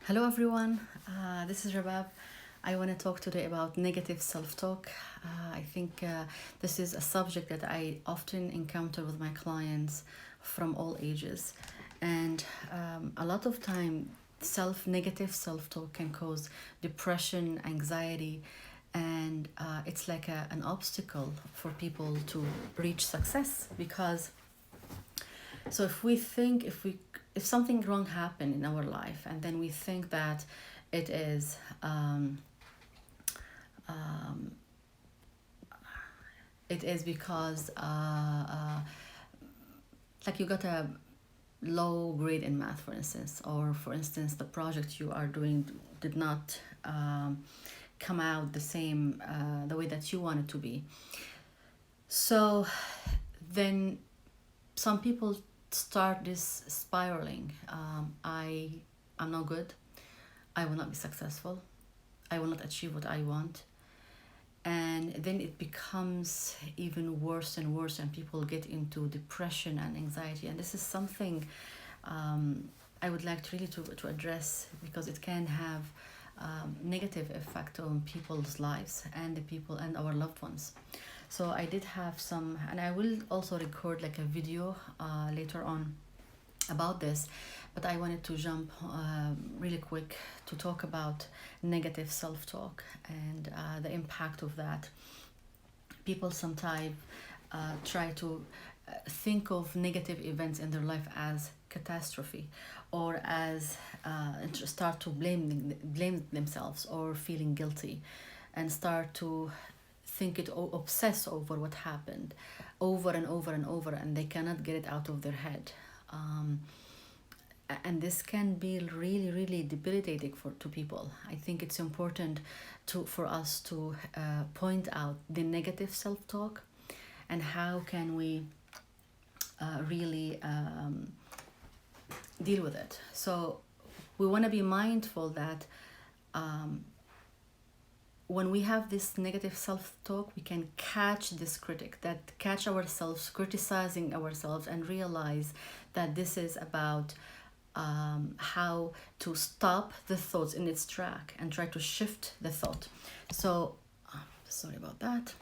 Hello everyone, this is Rabab. I want to talk today about negative self-talk. I think this is a subject that I often encounter with my clients from all ages, and a lot of time negative self-talk can cause depression, anxiety, and it's like an obstacle for people to reach success because if something wrong happened in our life and then we think that it is um, it is because like you got a low grade in math, for instance, or for instance the project you are doing did not come out the way that you want it to be. So then some people start this spiraling. I'm not good. I will not be successful. I will not achieve what I want. And then it becomes even worse and worse, and people get into depression and anxiety. And this is something I would like to really to address because it can have negative effect on people's lives and the people and our loved ones. So I did have some, and I will also record like a video later on about this, but I wanted to jump really quick to talk about negative self-talk and the impact of that. People sometimes try to think of negative events in their life as catastrophe, or as start to blame themselves or feeling guilty, and start to obsess over what happened over and over and over, and they cannot get it out of their head. And this can be really, really debilitating to people. I think it's important for us to point out the negative self-talk and how can we really deal with it. So we want to be mindful that when we have this negative self-talk, we can catch ourselves criticizing ourselves and realize that this is about how to stop the thoughts in its track and try to shift the thought. So, sorry about that.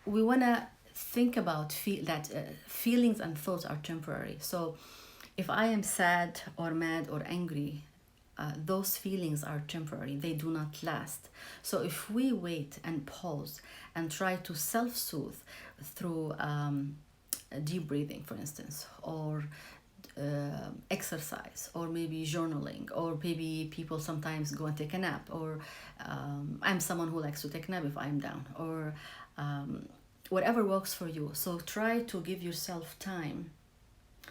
We want to think about feelings and thoughts are temporary. So, if I am sad or mad or angry, those feelings are temporary, they do not last. So if we wait and pause and try to self-soothe through deep breathing, for instance, or exercise, or maybe journaling, or maybe people sometimes go and take a nap, or I'm someone who likes to take a nap if I'm down, or whatever works for you. So try to give yourself time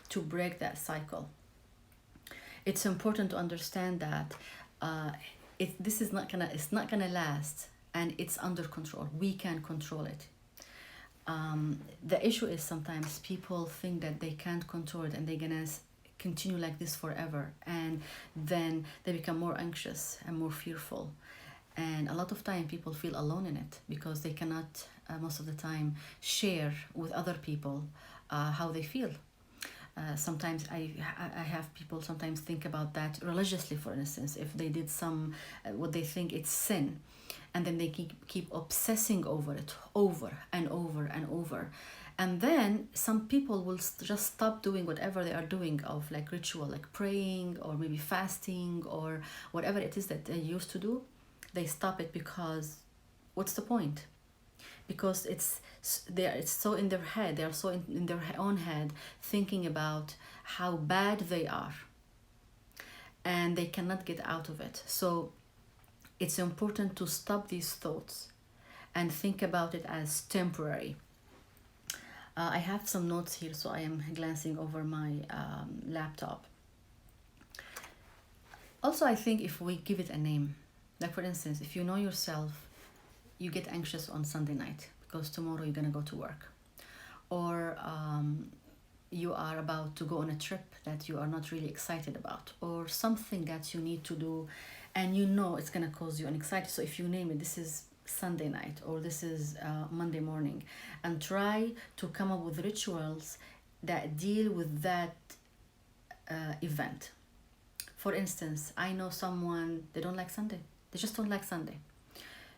to break that cycle. It's important to understand that it's not gonna last, and it's under control. We can control it. The issue is sometimes people think that they can't control it and they're gonna continue like this forever, and then they become more anxious and more fearful. And a lot of time people feel alone in it because they cannot most of the time share with other people how they feel. Sometimes I have people sometimes think about that religiously, for instance, if they did what they think it's sin, and then they keep obsessing over it over and over and over, and then some people will just stop doing whatever they are doing of like ritual, like praying or maybe fasting or whatever it is that they used to do. They stop it because what's the point? Because it's so in their head, they are so in their own head, thinking about how bad they are, and they cannot get out of it. So it's important to stop these thoughts and think about it as temporary. I have some notes here, so I am glancing over my laptop. Also, I think if we give it a name, like for instance, if you know yourself, you get anxious on Sunday night because tomorrow you're going to go to work, or you are about to go on a trip that you are not really excited about, or something that you need to do and you know it's going to cause you anxiety. So if you name it, this is Sunday night or this is Monday morning, and try to come up with rituals that deal with that event. For instance, I know someone, they don't like Sunday. They just don't like Sunday.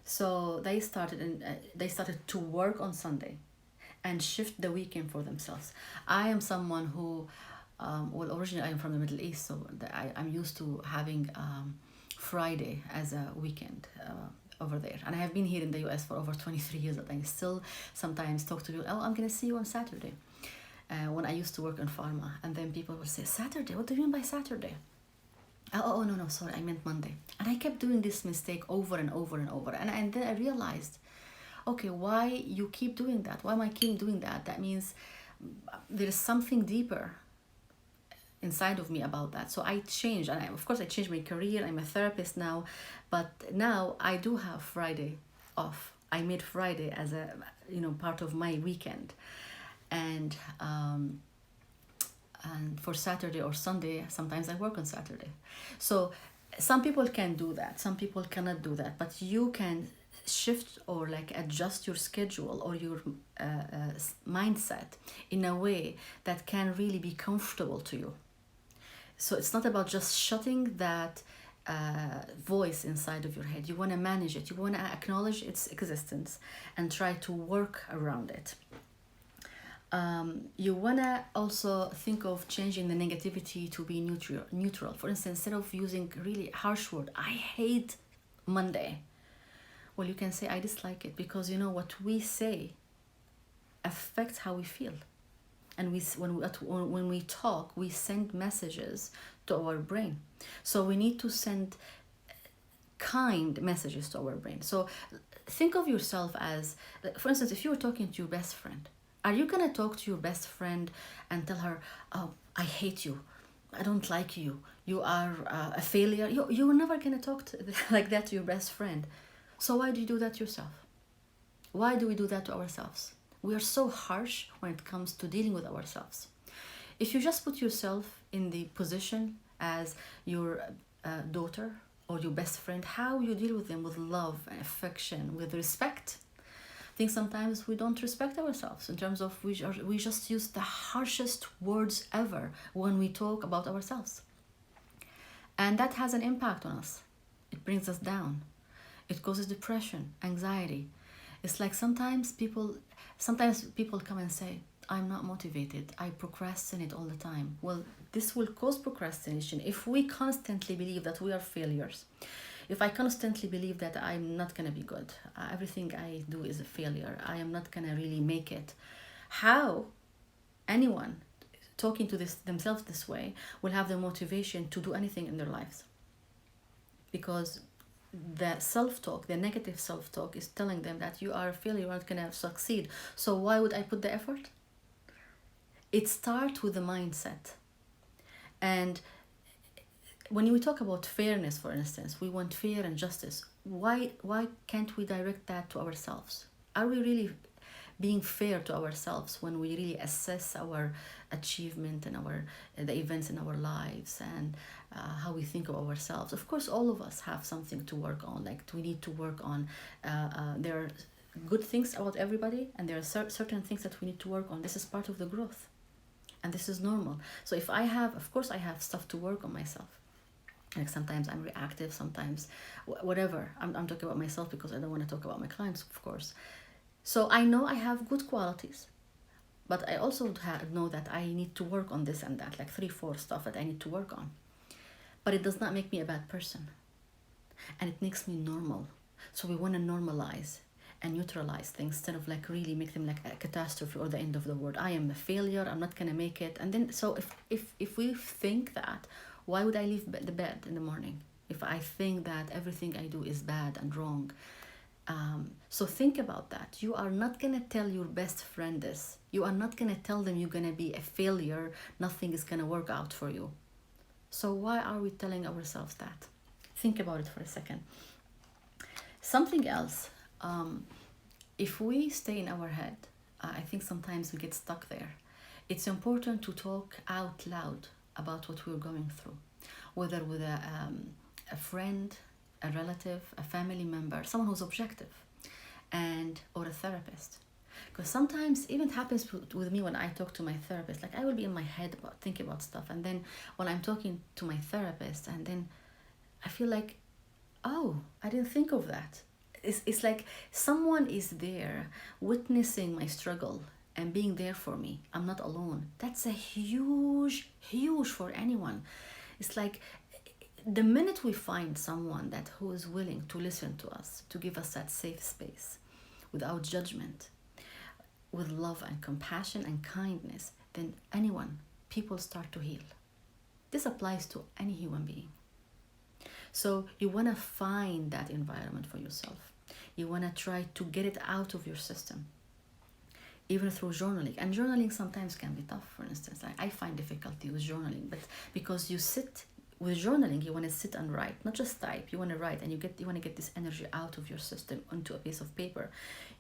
So they started to work on Sunday and shift the weekend for themselves. I am someone who, well, originally I'm from the Middle East, so I'm used to having Friday as a weekend over there. And I have been here in the US for over 23 years, and I still sometimes talk to people, oh, I'm going to see you on Saturday. When I used to work in pharma, and then people would say, Saturday? What do you mean by Saturday? Oh, no, sorry, I meant Monday. And I kept doing this mistake over and over and over. And then I realized, okay, why you keep doing that? Why am I keep doing that? That means there is something deeper inside of me about that. So I changed, and of course I changed my career. I'm a therapist now, but now I do have Friday off. I made Friday as a part of my weekend, and for Saturday or Sunday, sometimes I work on Saturday. So some people can do that, some people cannot do that, but you can shift or like adjust your schedule or your mindset in a way that can really be comfortable to you. So it's not about just shutting that voice inside of your head. You want to manage it, you want to acknowledge its existence and try to work around it. You want to also think of changing the negativity to be neutral. For instance, instead of using really harsh word, I hate Monday. Well, you can say, I dislike it, because what we say affects how we feel. And when we talk, we send messages to our brain. So we need to send kind messages to our brain. So think of yourself as, for instance, if you were talking to your best friend, are you going to talk to your best friend and tell her, oh, I hate you, I don't like you, you are a failure? You're never going to talk like that to your best friend. So why do you do that yourself? Why do we do that to ourselves? We are so harsh when it comes to dealing with ourselves. If you just put yourself in the position as your daughter or your best friend, how you deal with them with love and affection, with respect. I think sometimes we don't respect ourselves in terms of we just use the harshest words ever when we talk about ourselves. And that has an impact on us. It brings us down. It causes depression, anxiety. It's like sometimes people come and say, I'm not motivated, I procrastinate all the time. Well, this will cause procrastination if we constantly believe that we are failures. If I constantly believe that I'm not going to be good, everything I do is a failure, I am not going to really make it, how anyone talking to themselves this way will have the motivation to do anything in their lives? Because the self-talk, the negative self-talk, is telling them that you are a failure, you're not going to succeed. So why would I put the effort? It starts with the mindset. And when we talk about fairness, for instance, we want fair and justice. Why can't we direct that to ourselves? Are we really being fair to ourselves when we really assess our achievement and the events in our lives and how we think of ourselves? Of course, all of us have something to work on. Like, we need to work on. There are good things about everybody, and there are certain things that we need to work on. This is part of the growth, and this is normal. So if I have stuff to work on myself. Like, sometimes I'm reactive, sometimes whatever. I'm talking about myself because I don't want to talk about my clients, of course. So I know I have good qualities, but I also know that I need to work on this and that, like 3-4 stuff that I need to work on. But it does not make me a bad person, and it makes me normal. So we want to normalize and neutralize things instead of like really make them like a catastrophe or the end of the world. I am a failure, I'm not gonna make it. And then so if we think that, why would I leave the bed in the morning if I think that everything I do is bad and wrong? So think about that. You are not going to tell your best friend this. You are not going to tell them you're going to be a failure. Nothing is going to work out for you. So why are we telling ourselves that? Think about it for a second. Something else. If we stay in our head, I think sometimes we get stuck there. It's important to talk out loud about what we're going through, whether with a friend, a relative, a family member, someone who's objective, or a therapist. Because sometimes even it happens with me when I talk to my therapist. Like I will be in my head about thinking about stuff, and then when I'm talking to my therapist, and then I feel like, oh, I didn't think of that. It's like someone is there witnessing my struggle and being there for me. I'm not alone. That's a huge for anyone. It's like the minute we find someone that who is willing to listen to us, to give us that safe space without judgment, with love and compassion and kindness, then people start to heal. This applies to any human being. So you want to find that environment for yourself. You want to try to get it out of your system, even through journaling. And journaling sometimes can be tough. For instance, I find difficulty with journaling, but because you sit with journaling, you want to sit and write, not just type. You want to write, and you want to get this energy out of your system onto a piece of paper.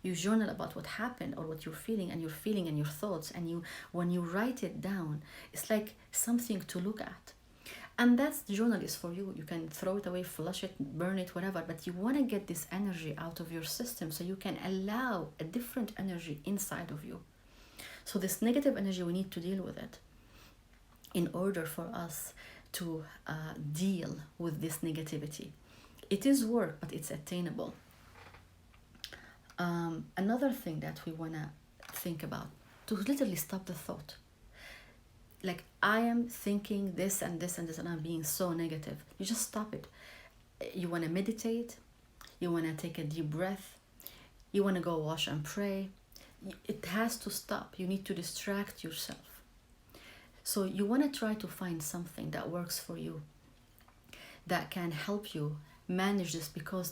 You journal about what happened or what you're feeling and your thoughts, and when you write it down, it's like something to look at. And that's the journal is for you. You can throw it away, flush it, burn it, whatever, but you want to get this energy out of your system so you can allow a different energy inside of you. So this negative energy, we need to deal with it in order for us to deal with this negativity. It is work, but it's attainable. Another thing that we want to think about, to literally stop the thought. Like, I am thinking this and this and this, and I'm being so negative. You just stop it. You want to meditate. You want to take a deep breath. You want to go wash and pray. It has to stop. You need to distract yourself. So you want to try to find something that works for you, that can help you manage this, because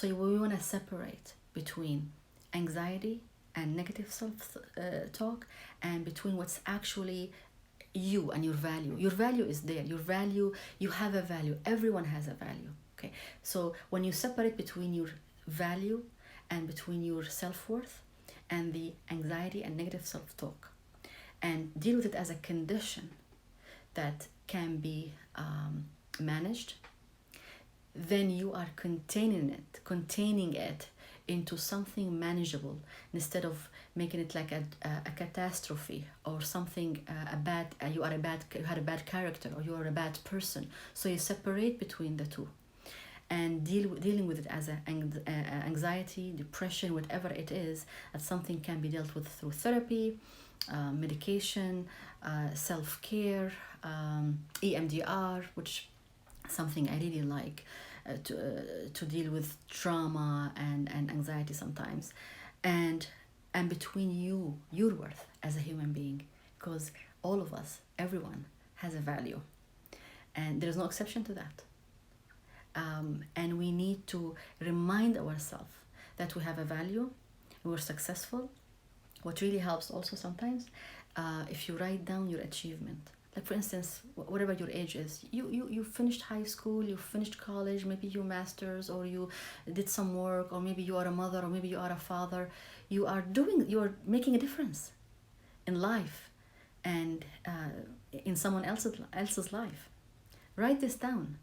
we want to separate between anxiety and negative self-talk, and between what's actually you and your value. Your value is there. Your value, you have a value. Everyone has a value. Okay. So when you separate between your value and between your self-worth and the anxiety and negative self-talk, and deal with it as a condition that can be managed, then you are containing it into something manageable, instead of making it like a catastrophe or something you had a bad character, or you are a bad person. So you separate between the two, and dealing with it as anxiety, depression, whatever it is, that something can be dealt with through therapy, medication, self-care, EMDR, which something I really like to deal with trauma and anxiety sometimes, and between your worth as a human being, because all of us, everyone has a value, and there's no exception to that. And we need to remind ourselves that we have a value, we're successful. What really helps also sometimes, if you write down your achievement. Like, for instance, whatever your age is, you finished high school, you finished college, maybe your master's, or you did some work, or maybe you are a mother, or maybe you are a father. You are making a difference in life, and in someone else's life. Write this down,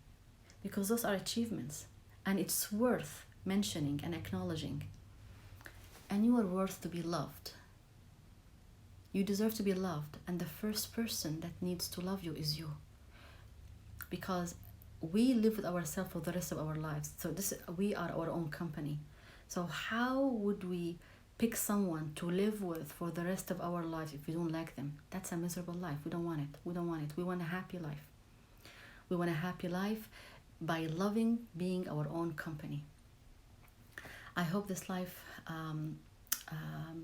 because those are achievements, and it's worth mentioning and acknowledging. And you are worth to be loved. You deserve to be loved, and the first person that needs to love you is you, because we live with ourselves for the rest of our lives. So we are our own company. So how would we pick someone to live with for the rest of our lives if we don't like them? That's a miserable life. We don't want it. We want a happy life. We want a happy life by loving being our own company. I hope this life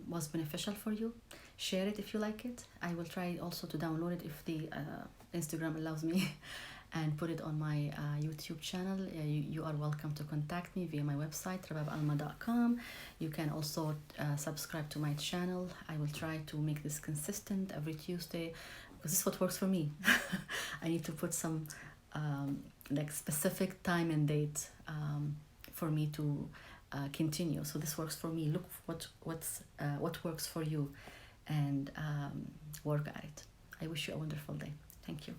was beneficial for you. Share it if you like it. I will try also to download it if the Instagram allows me, and put it on my YouTube channel. You are welcome to contact me via my website, rababalma.com. You can also subscribe to my channel. I will try to make this consistent every Tuesday, because this is what works for me. I need to put some like specific time and date for me to continue. So this works for me. Look what works for you, and work at it. I wish you a wonderful day. Thank you.